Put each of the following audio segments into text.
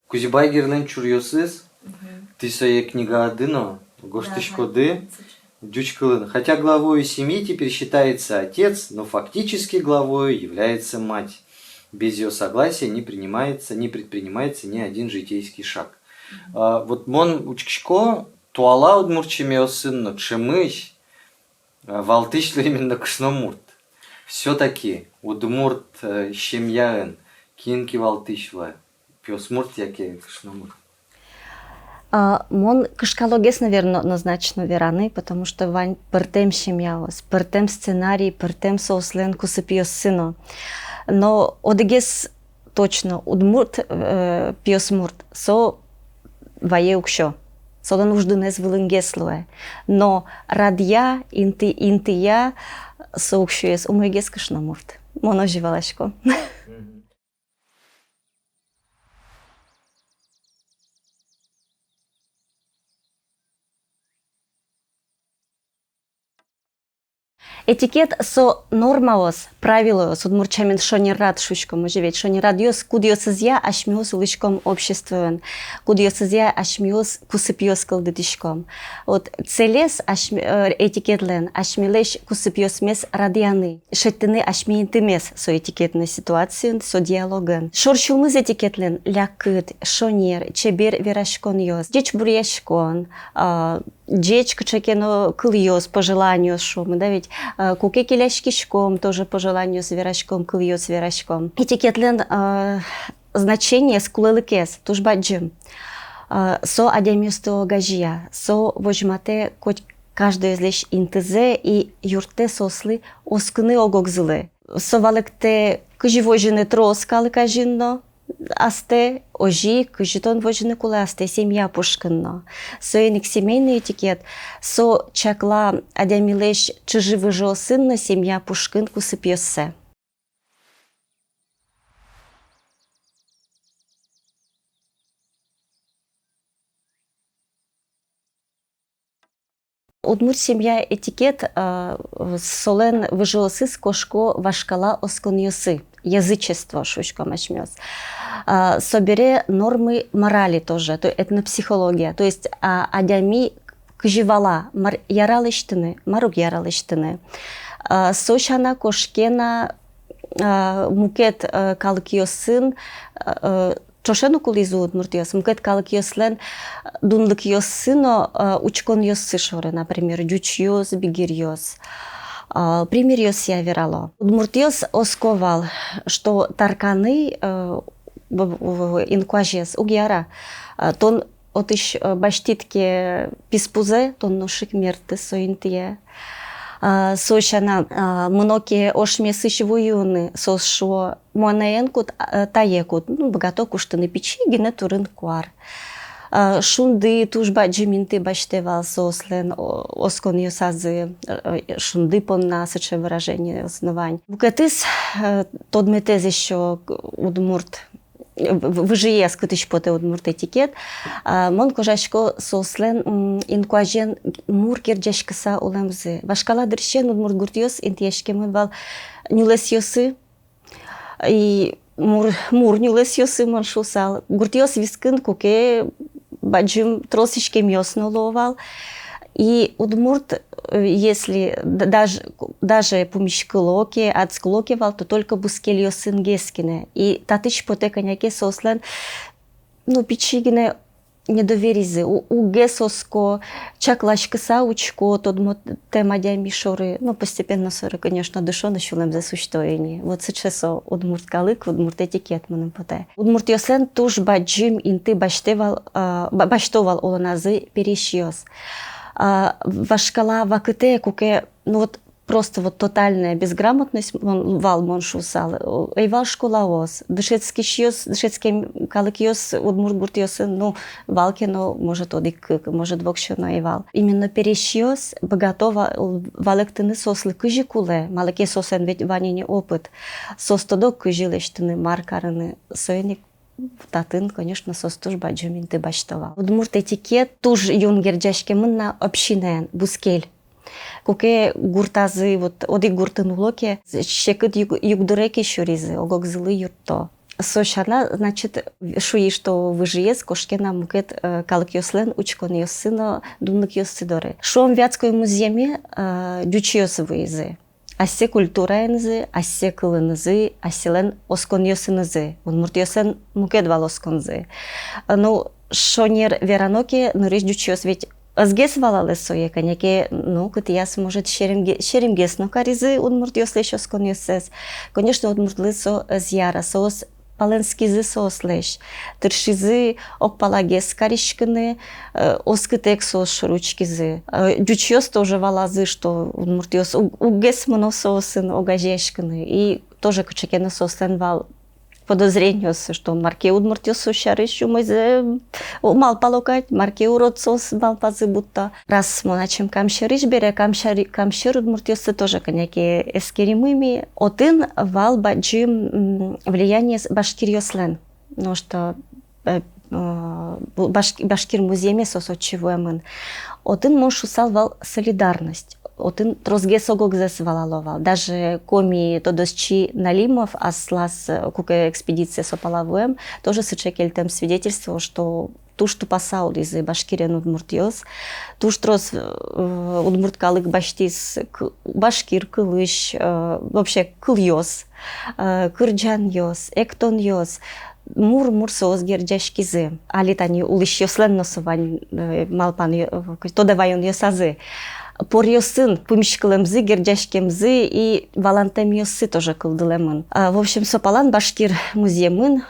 Кузибайгернен чурьосыз, ты своя книга адыно, гоштышкоды, дючкалын. Хотя главою семьи теперь считается отец, но фактически главою является мать. Без ее согласия не предпринимается ни один житейский шаг. Вот мон учкшко туала удмурчиме сынно чемыш, валтышло именно кшномурт. Все-таки удмурт щемьяен, кинки валтышло. Пёсмурт яке кшномурт. Мон кышкалогес, наверное, однозначно вераны, потому что вань пертем щемьяос, пертем сценарий, пертем сослен кусыпиос сыно. Но одегес точно удмурт пёсмурт со вае укшо. Содан уждынес вылынгеслуэ. Но радья интия со укшоес умойгес кышномурт. Моно живалашко. Этикет со нормаос, правилос, удмурчамин шонирад шучком оживет, шонирад йос, кудиосызя ашмиос улышком обществуен, кудиосызя ашмиос кусыпиос кылдытышком. Вот целес этикетлен ашмилеш кусыпиос мес радианы, шеттыны ашмиинтымес со этикетной ситуацией, со диалогын. Шорчулмыз этикетлен лякыт, шонер, чебер верашкон йос, деч бурьяшкон, деч кчекено кыльос по желанию шумы, да ведь куке келяшкишком тоже по желанию с верашком, кыльос с верашком. Этикетлен значение скулелыкес, тужбаджим, со адемюсто гажия, со вожмате каждый из лишь интезе и юрте сосли оскны огогзлы. Со валекте кживожины троскалы кажинно, асте ожи, кжитон вожины куле асте семья пушкинно. Соеник семейный этикет, со чакла адемилеш чживыжо сынно семья пушкин кусыпьёссе. Удмурт семья этикет солен выжолосыз кошко вашкала осконьосы. Язычество шучком очмёс. Собере нормы морали тоже, то этнопсихология. То есть адями кживала яралыштыны, марук яралыштыны. Сошана кошкена мукет калыкиосын чошену кулизу удмуртиос, мукет калыкиослен дунлыкиосыно учкон йосы шоры, например, дючьёс, бигирьёс. Примирьёс я верало. Удмуртиос осковал, что тарканы инкуажес угяра, тон отыш баштитке писпузе, тон ношик мерты соинтие. Сошана многие ошмесыш воюны, сошо монаенкут таекут, ну богато куштаны печи, гене турын куар. Шунды тужба джиминты баштевал сослен оскон йосазы, шунды понна сыче выражение основань. Букатыс тодметез еще удмурт, выжие скытыш поте удмурт этикет, мон кожашко сослен инкуажен мур керджешкаса улемзы. Вашкала дырщен удмурт гуртьос интиешкемын вал нюлес йосы, и мур нюлес йосы мон шусал. Гуртьос вискын куке баджим тросишкем йосноловал. И удмурт, если даже помещколоки, отсколокивал, то только бускель йосын гескине. И татыч поте коняке сослен, ну, пичигине недоверизы. У гесоско, чаклашкаса учко, тодмо темадя мишоры, ну, постепенно соры, конечно, душо начулем за существование. Вот сейчас удмурт калык, удмурт этикет маным поте. Удмурт йослен туж баджим инты баштовал олоназы перешьёс. Вашкала вакыте куке, ну вот просто вот тотальная безграмотность вал моншусал. Эйвал школаос. Дышецкий калыкиос, удмуртгуртиос, ну, валкино, может, одик, может, вокшено эйвал. Именно перещиос, богатова валектыны сослы кыжикуле, малеке сосен ведь ванини опыт. Состодок кыжилештыны маркарыны сойник. Татын, конечно, состуж баджуминты баштова. Удмурт этикет туж юнгерджашке мынна общинен, бускель. Куке гуртазы, вот оди гуртын улоке, щекыт югдуреки шуризы, огогзылы юрто. Сошана, значит, шуи, что выжиес, кошкена мукет калык йослен, учкон йосыно, думнык йосыдоры. Шом вятской муземе дючиос выезы. Асе культура энзы, асе кылынызы, аселен оскон йосынызы. Удмурт йосен мукет вал осконзы. Ну, шонер вераноке, нырыш дючиос, ведь азгес валалес сое, конеке, ну, кытияс может шеремгес, но каризы удмурт йослеш оскон йосес. Конечно, удмурт лысо зяра, соос паленскизы сослеш. Тыршизы окпалагес каришкины, оскытек соос шуручкизы. Дючиос тоже валазы, что удмурт йос угес моно соосын огажешкины. И тоже кычекена сослен вал подозрение, что марке удмуртиосу шарышу мойзе мал палокать, марке уродсос мал пазы будто. Раз мы начнем камшарыш бере, камшир удмуртиосы тоже коняки эскеримыми. Один вал баджим влияние башкирьослен. Ну что башкир муземе сосочевуемын. Один моншусал вал солидарность. Один трозгес огогзес валаловал. Даже коми тодосчи Налимов, аслас кука экспедиция сопалавуем, тоже сычекельтем свидетельствовал, что туш тупасал из башкирен удмуртиос, туш трос удмурткалык баштис башкир кылыш, вообще кыльос, кырджан йос, эктон йос. Мур соос герджашкизы. Алитани улыш йослен носовань малпан тодавайон йосазы. Пор йосын пумишкылымзы, герджашкемзы и валантем йосы тоже кылдылемын. В общем, сопалан башкир музеемын,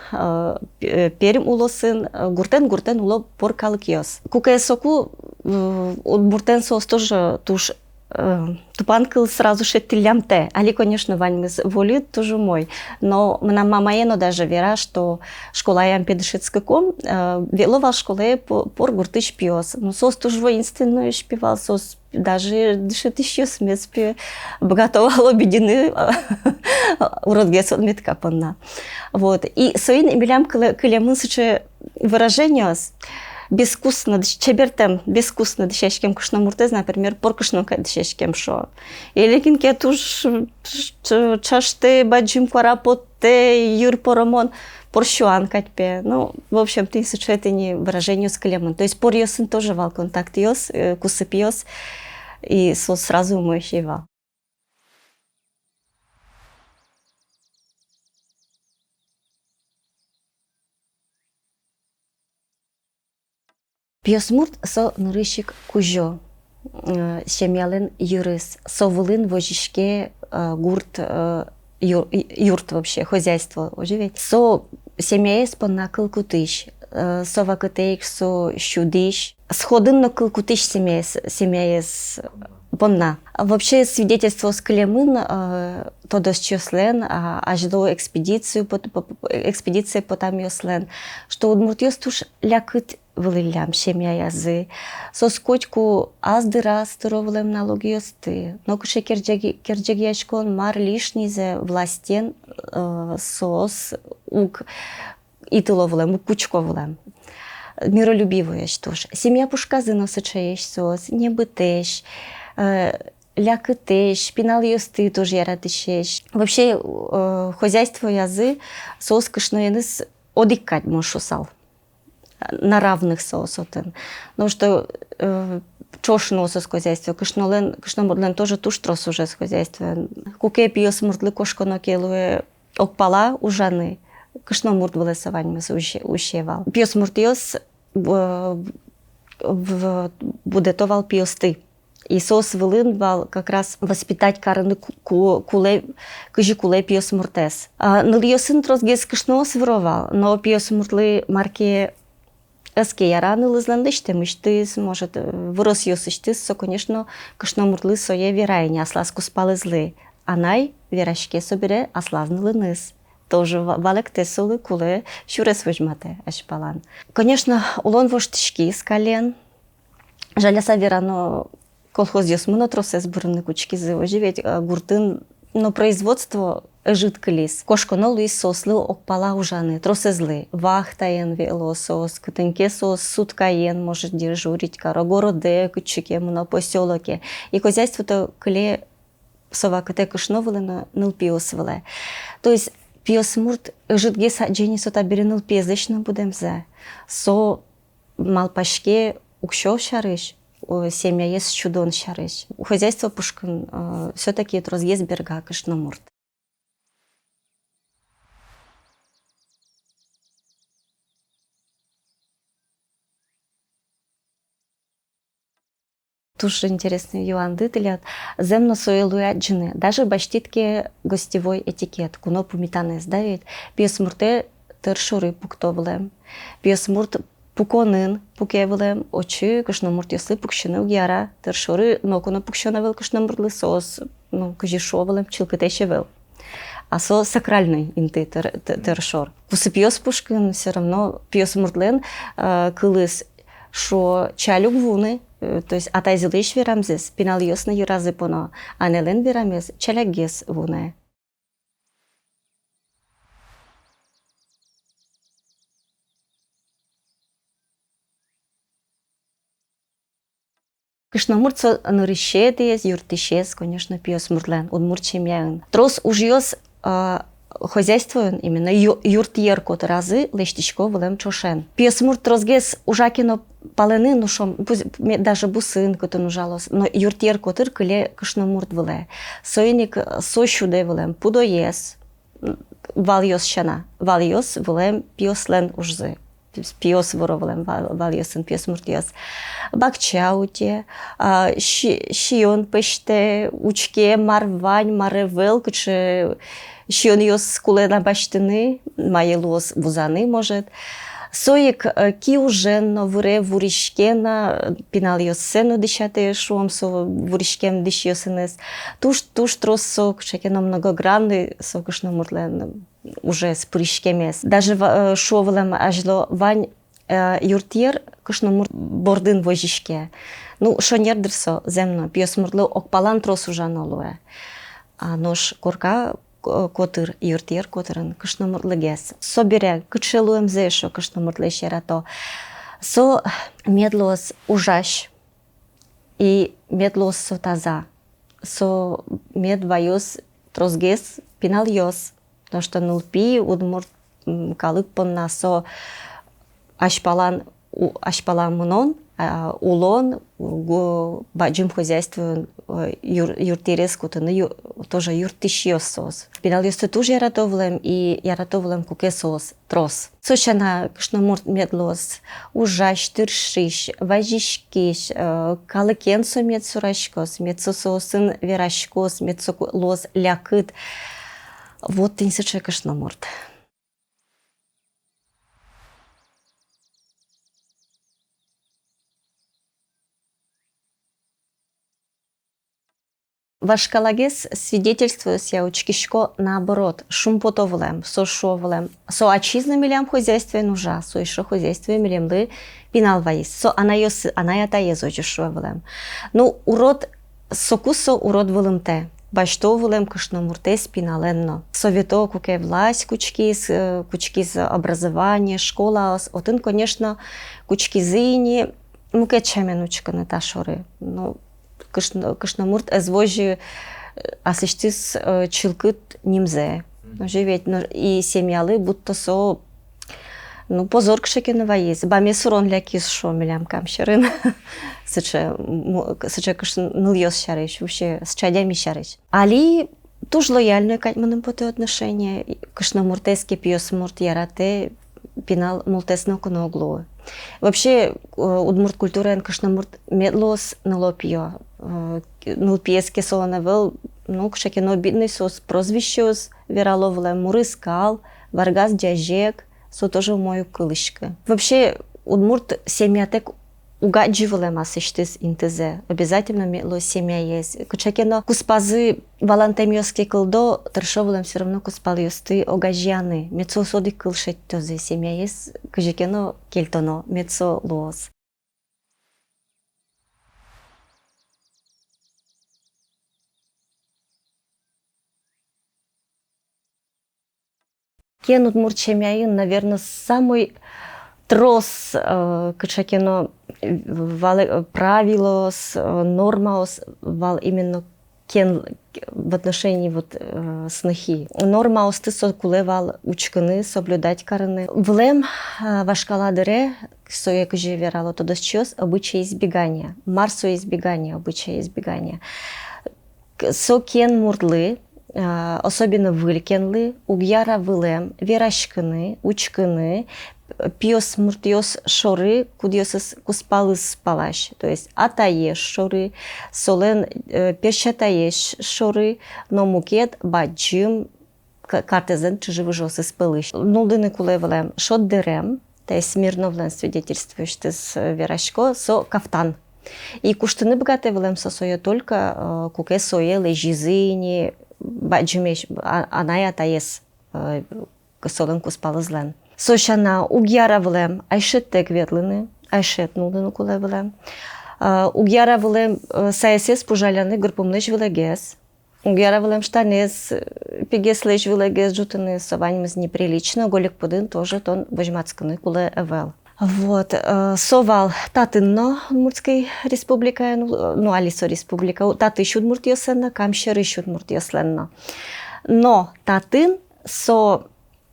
перим улосын, гуртен уло пор калык йос. Кука соку удмуртен соос тоже туш тупан кыл сразу шеттилямте. Али, конечно, ваньмыз волит тоже мой. Но на мамаено даже вера, что школа ям педышецкаком, веловал школе пор гуртыш пьос. Ну, сос тоже воинственную шпивал, сос даже дышит еще смеспи, богатого обедены уродгес от меткапанна. Вот. И соин имелям кылямысыче выражение безвкусно, чебертем безвкусно дышащим кушномуртез, например, поркушном дышащим шо. Или кинке туш чашты баджим кварапоте юр поромон порщуан катьпе. Ну, в общем, ты это не выражение с клемон. То есть пор йосын тоже вал контакт йос, кусып йос, и сразу умоющий вал. Пьосмурт со нырыщик кужо, семьялен юрыс, совылын вожишке гурт юрт вообще, хозяйство оживет. Со семьяес пона кылкутыш, со вакытейк со щудыш, сходын на кылкутыш семьяес пона. Вообще свидетельство с Клемын, тодос чослен, аж до экспедиции потам йослен, что удмуртьос туш лякыт вылылям семья язы. Соскочку аздыра стыровлем налоги йосты. Но куше керджегешкон мар лишнизе властен сос ук итыловлем, ук кучковлем. Миролюбивоешь тоже. Семья пушказы носычаешь сос, не бытеш. Лякытеш, пинал йосты тоже яратышеш. Вообще хозяйство язы сос кышноеныс одикать моншусал. На равных соосотен. Потому что чошно с хозяйства, кышномурлен тоже туш трос уже с хозяйства. Куке пьёс муртлы кошконо келуе окпала ужаны. Кышномурт вылесовань ущевал. Пьёс муртьёс будетовал пьёсты. И сос вылынвал как раз воспитать карыны кыжи куле пьёс муртес. Ныл йосын трос гес кышно свировал, но пьёс муртлы марке Эске яраны лызландышты, мыштыз, может, вырос ёсыштыз, со, конечно, кышномуртлы сое верайне, асласку спалызлы. Анай верашке собере аслазнылыныз. Тоже валек тесулы кулы шурес выжмате ашпалан. Конечно, улон воштышки скален. Жаляса верано колхоз ёсмыно тросес бурны кучки зывожи, ведь гуртын, но производство жидколис. Кошконо луис сослы окпала ужаны, тросезлы. Вахтаен велосос, кутынке сос, суткаен может дежурить, карогороде, кучике, муно поселоке. И хозяйство-то кле сова кате кышновылы, но нылпиосвылы. То есть пиосмурт жидге саджени сота береныл пезлично будемзе. Со малпашке укшов шарыш, семья есть чудон шарыш. У хозяйства пушкин все-таки трозгез берга кышномурт. Тоже интересный юанды тылят. Земно соелуя джины. Даже баштитке гостевой этикет. Куно пумитаны сдавит. Пиосмурте тершуры пуктовлем. Пиосмурт пуконын пукевлем. Очи кышномурт ясли пукшины гяра. Тершуры но куно пукшонавел кышномуртлы сос. Ну, кыжишовлем чилкытешевел. А со сакральный инты тершор. Кусы пиос пушкин все равно пиосмуртлен кылыс, шо чалюк вуны. То есть атайзылыш верамзес, пинал ёсна юразы поно, анелен верамез, чалягес вуне. Кышномурт со нырышетес, юртышес, конечно, пиосмуртлен, удмурчим яын. Трос уж ёс хозяйствуен именно юртьер кот разы лештичко влем чошен. Пиосмурт трозгес ужакино палены, ну шо, даже бусин кот нужалос, но юртьер котыр кыле кышномурт вле. Сойник сощуде влем пудоес, вальос шана, вальос влем пиослен ужзы. Пиос воровлем вальосен пиосмурт ёс. Бакчауте, шион пеште, учке марвань, маревел, куче шион ёс кулена баштыны, маелос вузаны может. Соек киуженно вуре вуришкена, пинал ёс сену дышате шуом со вуришкем дыш ёсенес. Туш трос сок, шекено многогранный сокошно муртлен. Уже с пуришкемес. Даже шовлем ажло вань юртьер кышномурт бордын вожишке. Ну, шонердерсо земно, пиосмуртлы окпалан трос ужанолуэ. А нож корка котыр юртьер котырын кышномуртлыгес. Собере кычелуем зешо кышномуртлы шерато. Со медлос ужаш и медлос со таза. Со медвайос тросгес пинал ёс. Потому что нулпи удмурт калык понна со ашпалан мунон, улон баджим хозяйство юртирес кутыны тоже юртиш ёсос. Пинал ёсты тоже яратовлем и яратовлем куке сос трос. Сочана кышномурт медлос ужаш тыршиш важишкиш калыкен со медсурашкос медсососын верашкос медсолос лякыт. Вот ты не сочи кышномурт. Вашкалагес свидетельствует ся учкишко наоборот. Шумпотовлем, сошовлем. Со отчизна милям хозяйстве нужа, со еще хозяйстве милямлы пиналваис. Со анаята езочишовлем. Ну, урод сокусо урод вылымте. Баштовулем кышномурте спиналенно. Совето куке власть кучкиз образование, школа. Отын, конечно, кучкизыни, муке чеменучка не та шоры. Ну, кышномурт эзвожи асыштис чилкыт нимзе. Живет и семьялы будто со ну, позор кшекена ваиз. Баме сурон лякис шо милям камшерын. Сыче кышн ныльёс шарыш, вообще с чадями шарыш. Али тоже лояльные к моим поте отношения. Кышномуртески пиосмурт ярате пинал мултесно коногло. Вообще удмурт культура кышномурт медлос налопио. Нылпиески солонавел, ну, кшекено бедный сос прозвищос, вераловле мурыскал, варгас дяжек, со тоже в мою кылышка. Вообще, удмурт семьятек угадживалем асыштыз интезе. Обязательно мело семья есть. Кучакено куспазы валантемиоски кылдо тыршовалем все равно куспалиосты огажьяны. Мецо соди кылшет тозе семья есть. Кучакено кельтоно мецо лоз. Кен удмурт семьяин, наверное, самый трос кычакено правило норма вал именно кен в отношении вот снохи. Норма остысо кулевал учканы соблюдать караны. Влем вашкаладере сое кже верало то досчёс обычай избегания. Марсо избегания, обычай избегания. Со кен мурдлы особенно вылькенлы, угьяра вылем, верашканы, учканы, пиос муртиос шоры, кудиосыз куспалыз спалаш. То есть атаеш шоры, солен першатаеш шоры, но мукет баджим картезен чужевыжосы спылыш. Нулдыны кулевлем шот дерем, то есть смирновлен свидетельствующий с верашко, со кафтан. И куштыны богатевлем со сое только куке сое лежизыни, баджимеш аная таес солен куспалызлен. Сошана угьяра влем айшеттек ветлыны, айшет нулдыны кулевлем. Угьяра влем саясес пужаляны гырпумныш вилегес. Угьяра влем штанес пигес леш вилегес джутыны сованимыз неприлично, голик пудын тоже тон божмацканы куле эвел. Вот, совал татынно Удмуртской республика, ну, Алисо республика, таты шудмурт йосенна, камшеры шудмурт йосленна. Но татын со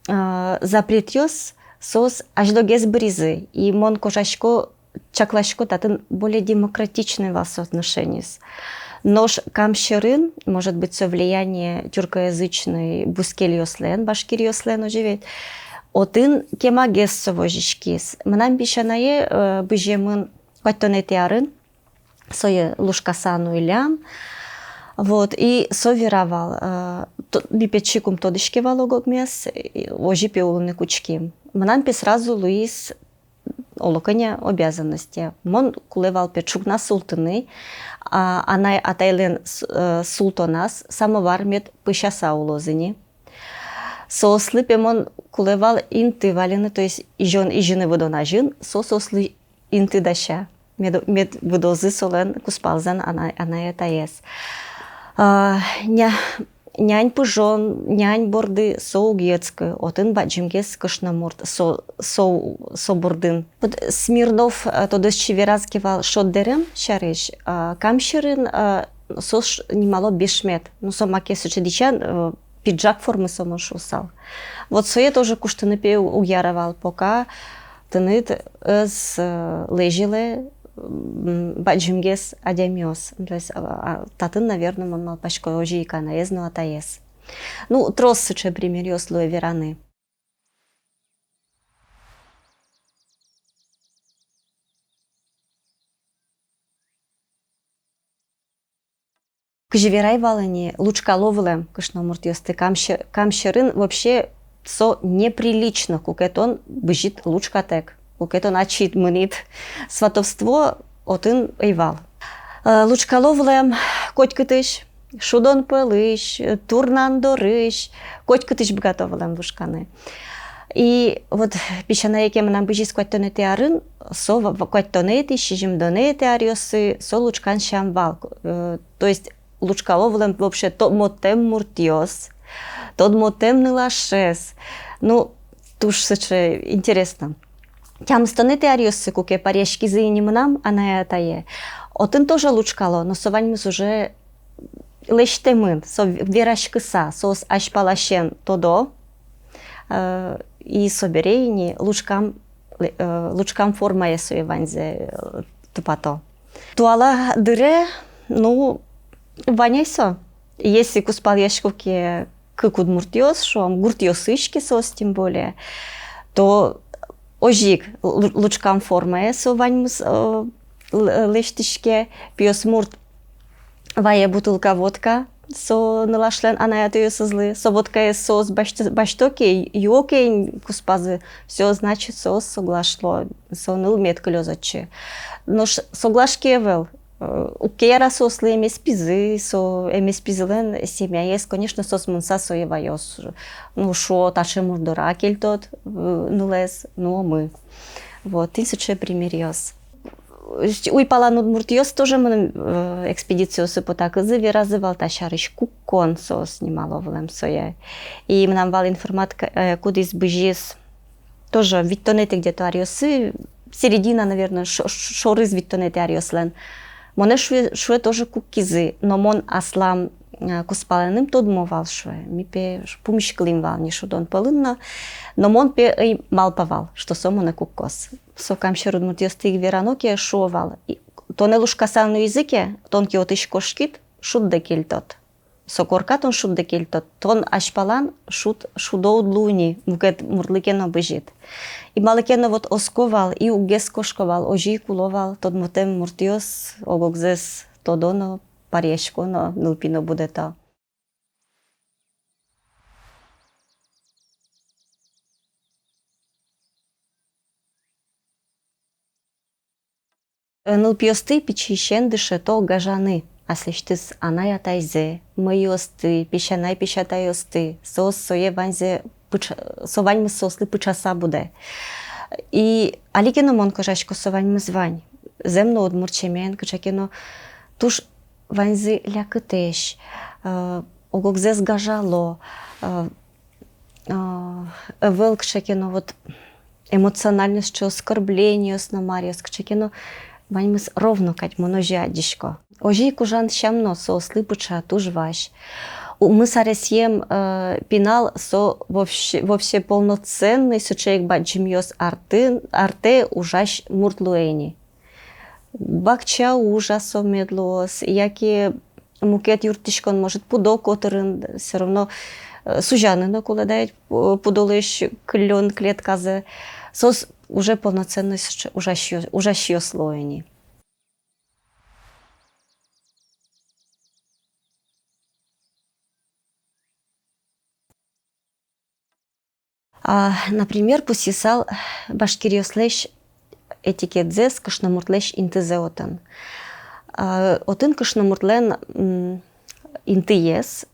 запрет йос сос аж до гез бризы, и мон кожашко чаклашко татын более демократичный вас отношения. Нож камшерын, может быть, со влияние тюркоязычной бускель йослен, башкир йослен оживет. Отын кемагес совожишкис. Мнам бишанае быжемын кваттонетиарын, сое лушкасану илям, вот, и соверовал. Бипечикум тодышкевал огогмес, ожипе улыны кучким. Мнам пи сразу Луис олоканя обязанности. Мон кулевал печук на султаны, она атайлен султонас, самовар мед пышаса улозыни. Сослы пемон кулевал инты валены, то есть ижон ижины водонажин, сосли инты даща. Мед водозы солен куспалзан она это ес. Нянь пужон, нянь борды соугецкы, отын баджимгес кашнамурт со бордын. Смирнов тодос чеверазкивал шоддерем шариш, камширын сос немало бешмет. Ну сомаке сочедичан пиджак формы самошусал. Вот сое тоже куштыны пе уяровал, пока тынет с лежиле баджимгес адямиос. То есть татын, наверное, мал пашко ожийка на езну атаес. Ну, трос сыче пример йослуе вераны. Кжеверай валани лучкаловлем кышномурт йосты камшерын вообще со неприлично, кукетон бежит лучкатек, кукетон ачит мынит сватовство отын эйвал. Лучкаловлем котькытыш, шудон пылыш, турнан дорыш, котькытыш бгатовлем лучканы. И вот пищаная кем нам бежит котонете арын, со котонети, шижимдонети ариосы, со лучкан шамвал. То есть лучкаловлем вообще тот мотем муртиос, тот мотем нылашес. Ну, туж сыче интересно. Тям станете ариосы, куке парешки заинимнам, а на это е. Отын тоже лучкало, но сованимыз уже лештемын, со верашкыса, сос ашпалашен тодо, и соберейни лучкам форма есуе ванзе тупато. Туала дыре, ну, ваняйсо. Если куспал яшковки как удмуртиос, шом гуртиосышки сос тем более, то ожик лучкам форма есо ваньмус лештишке, пьес мурт вая бутылка водка, со нылашлен анаятые сызлы, соботкая сос баштоки, йокей куспазы, все значит сос соглашло, со ныл меткалёзачи. Но соглашкевел, укера сослы эмеспизы, со эмеспизлен семья есть, конечно, сос мунса соевайос. Ну шо, таше мурдора кельтот, нулес, ну мы. Вот, 1000 примерьёс. Уйпалан удмуртиос тоже мы экспедицию сыпотакызы виразывал ташарыш куккон со снимало влем соя. И нам вал информатка кудис быжис тоже виттонеты где-то ариосы, середина, наверное, шорыз виттонеты ариослен. Моне шуе тоже куккизы, но мон аслам куспаленым тодмовал шуе. Ми пе пумишклим вал нишудон полынно, но мон пе и малпавал, что сомоне куккос. Сокам ще рудмуртиостик вераноке шовал. То не луш касалну языке, тонки отыш кошкит, шут декельтот. Сокоркатон шут декельтот, тон ашпалан шудоуд луни, мукет мурликено бежит. И маликено вот осковал, и угес кошковал, ожи куловал, тот мотем муртиос, огогзес тодоно, парешконо, нылпино будета. Нылпиосты пичищен дышето гажаны, аслештыс аная тайзе, мыйосты, пищанай пищатайосты, сос сое ванзе, сованьмы сослы пычаса буде. И аликено мон кожачко сованьмы звань, земно одмурчемен, кычакено туш ванзы лякытеш, огогзес гажало, вел кычакено вот эмоциональность, что оскорбление сномариос, кычакено ваньмыс ровно кать моножадишко. Ожи кужан щамно со слыпыча туж ваш. Мы саресьем пинал со вообще полноценный сочек баджимьос арте ужаш муртлуэни. Бакча ужасо медлос, яки мукет юртишкон может пудо которын все равно сужанина коли дають подолиш клен клетказе. Сос уже полноценный ужащio слоени. Например, посисал башкириослеш этикетзес кашнамуртлеш интезеотан. Отын кашнамуртлен интиес,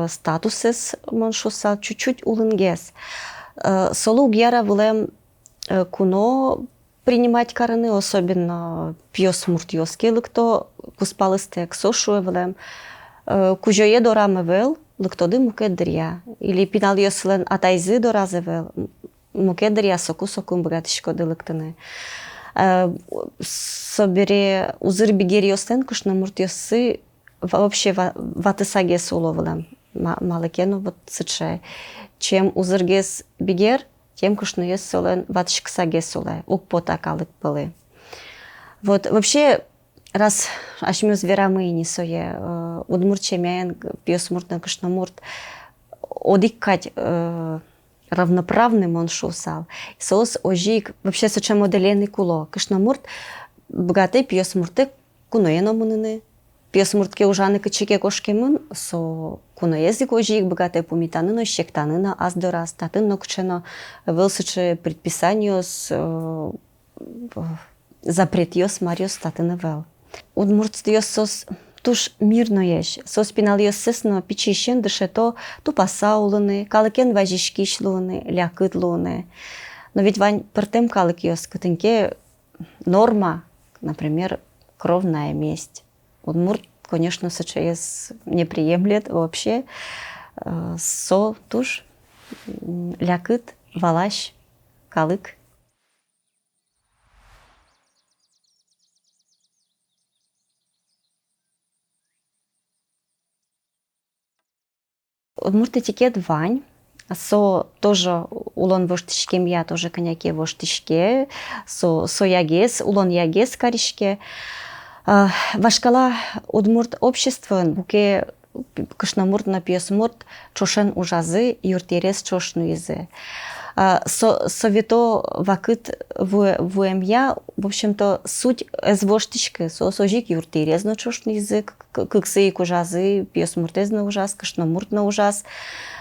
статусес маншосал чуть-чуть улынгес. Солуг яра влем куно принимать караны, особенно пьес муртьоски, лыкто куспалыстек сошуе влем. Кужое дораме вел, лыкто ды мукедрия. Или пинал йослен атайзы доразы вел. Мукедрия соку-сокум богатышко ды лыктыны. Собере узыр бигер йослен кушна муртьосы вообще ватысаге соловлем. Малыкену вот сыче. Чем узыргес бигер, тем кушнуес солен ватышксаге соле. Укпота калык пылы. Вот вообще, раз ашмюз верамы не сое, удмурчемян, пьесмуртна кушнамурт, одикать равноправным он шусал. Сос ожик, вообще соче моделенный куло. Кушнамурт, богатый пьесмурты куноено мунины. Пьесмуртке ужаны кычике кошкемын, со куноезик ожик, богатый пумитаныно, щектаныно, аздора, статыно кчено, вылсыче предписанию с запретьос мариос статыно вел. Удмуртстьос сос туш мирно еш, сос пинал йос сесно пичищен дышето тупаса улыны, калыкен важишки шлуны, лякыт луны. Но ведь вань пертем калык йос кытынке норма, например, кровная месть. Удмурт, конечно, СЧС не приемлет вообще. Со туш лякыт, валаш, калык. Удмурт этикет вань. Со тоже улон воштишке, я тоже коняке воштишке. Со ягес, улон ягес каришке. Вашкала удмурт общество, буке кышнамурт на пьесмурт чошен ужазы, юртерес чошнуизы. Совето вакыт вуемья, в общем-то, суть эзвоштички, сожик юрти резно чушный язык, кыксы и кужазы, пьесмуртезна ужас, кашномуртна ужас,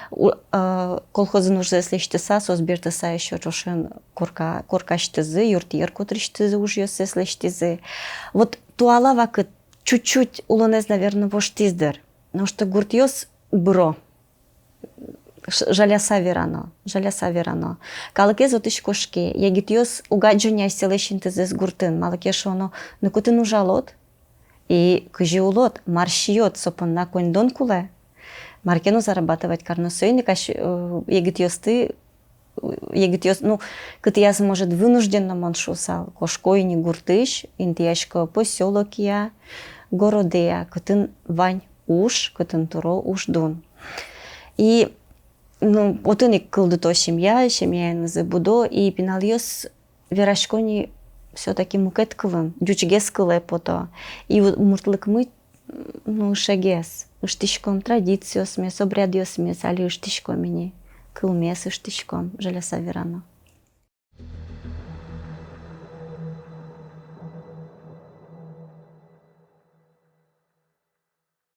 колхозын уже слештеса, созбертеса еще чушен коркаштезы, юртиер котриштезы уж ёсе слештезы. Вот туала вакыт чуть-чуть улонез, наверное, воштиздер, но что гуртьёс бро. Жаляса верано. Калыке зотыш кошке, егитьёс угаджоня селещинтезес гуртын, малыке шоно, нукутын ужалот, и кыжи улот, маршиот сопон на коньдон куле, маркену зарабатывать карносойны, каш егитьёсты, ну, кытыяс может вынужденно моншусал, кошкой не гуртыш, интияшко посёлок я, городея, кытын вань уж, кытын туро уж дон. И ну, отын и кылдыто семья забудо, и пиналиос верашкони все-таки мукеткывым, дючгес кыле пото. И муртлык мы, ну, шагес, уштишком традициос мес, обрядиос мес, али уштишком мини, кылмес уштишком, желеса верано.